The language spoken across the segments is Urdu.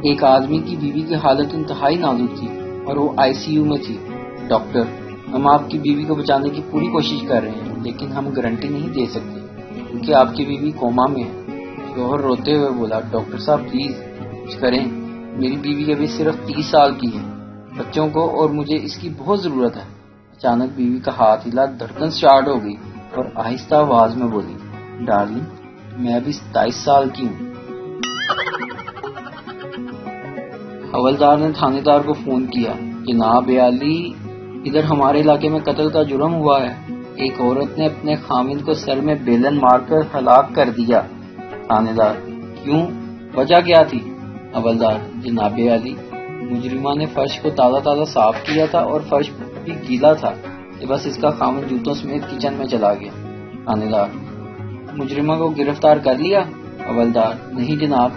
ایک آدمی کی بیوی کی حالت انتہائی نازک تھی اور وہ ICU میں تھی۔ ڈاکٹر، ہم آپ کی بیوی کو بچانے کی پوری کوشش کر رہے ہیں، لیکن ہم گارنٹی نہیں دے سکتے کیونکہ آپ کی بیوی کوما میں ہے۔ شوہر روتے ہوئے بولا، ڈاکٹر صاحب پلیز کچھ کریں، میری بیوی ابھی صرف 30 سال کی ہے، بچوں کو اور مجھے اس کی بہت ضرورت ہے۔ اچانک بیوی کا ہاتھ ہلا، دھڑکن سٹارٹ ہو گئی اور آہستہ آواز میں بولی، ڈارلنگ میں ابھی 27 سال کی ہوں۔ حوالدار نے تھانے دار کو فون کیا، جناب عالی، ادھر ہمارے علاقے میں قتل کا جرم ہوا ہے، ایک عورت نے اپنے خامند کو سر میں بیلن مار کر ہلاک کر دیا۔ تھانے دار، کیوں؟ وجہ کیا تھی؟ حوالدار، جناب عالی، مجرمہ نے فرش کو تازہ صاف کیا تھا اور فرش بھی گیلا تھا کہ بس اس کا خامند جوتوں سمیت کچن میں چلا گیا۔ تھانے دار، مجرمہ کو گرفتار کر لیا؟ حوالدار، نہیں جناب،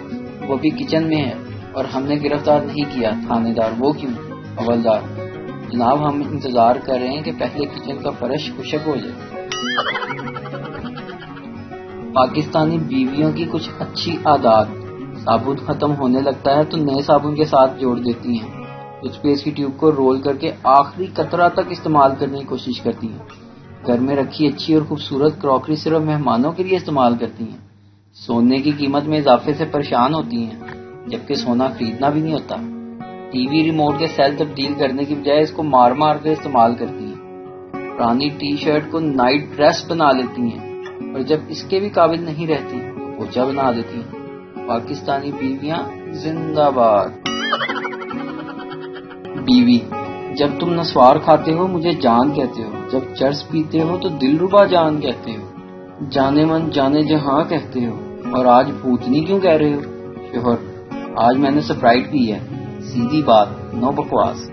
وہ بھی کچن میں ہے اور ہم نے گرفتار نہیں کیا۔ تھانے دار، وہ کیوں؟ حوالدار، جناب ہم انتظار کر رہے ہیں کہ پہلے کچن کا فرش خشک ہو جائے۔ پاکستانی بیویوں کی کچھ اچھی عادات: صابن ختم ہونے لگتا ہے تو نئے صابن کے ساتھ جوڑ دیتی ہیں، ٹوتھ پیسٹ کی ٹیوب کو رول کر کے آخری قطرہ تک استعمال کرنے کی کوشش کرتی ہیں، گھر میں رکھی اچھی اور خوبصورت کراکری صرف مہمانوں کے لیے استعمال کرتی ہیں، سونے کی قیمت میں اضافے سے پریشان ہوتی ہیں جبکہ سونا خریدنا بھی نہیں ہوتا، ٹی وی ریموٹ کے سیل تبدیل کرنے کی بجائے اس کو مار کر استعمال کرتی ہیں، پرانی ٹی شرٹ کو نائٹ ڈریس بنا لیتی ہیں اور جب اس کے بھی قابل نہیں رہتی پوچا بنا دیتی ہیں۔ پاکستانی بیویاں زندہ باد۔ بیوی: جب تم نسوار کھاتے ہو مجھے جان کہتے ہو، جب چرس پیتے ہو تو دلربا جان کہتے ہو، جانے من جانے جہاں کہتے ہو، اور آج بھوتنی کیوں کہہ رہے ہو؟ شوہر: آج میں نے سپرائٹ پی ہے، سیدھی بات، نو بکواس۔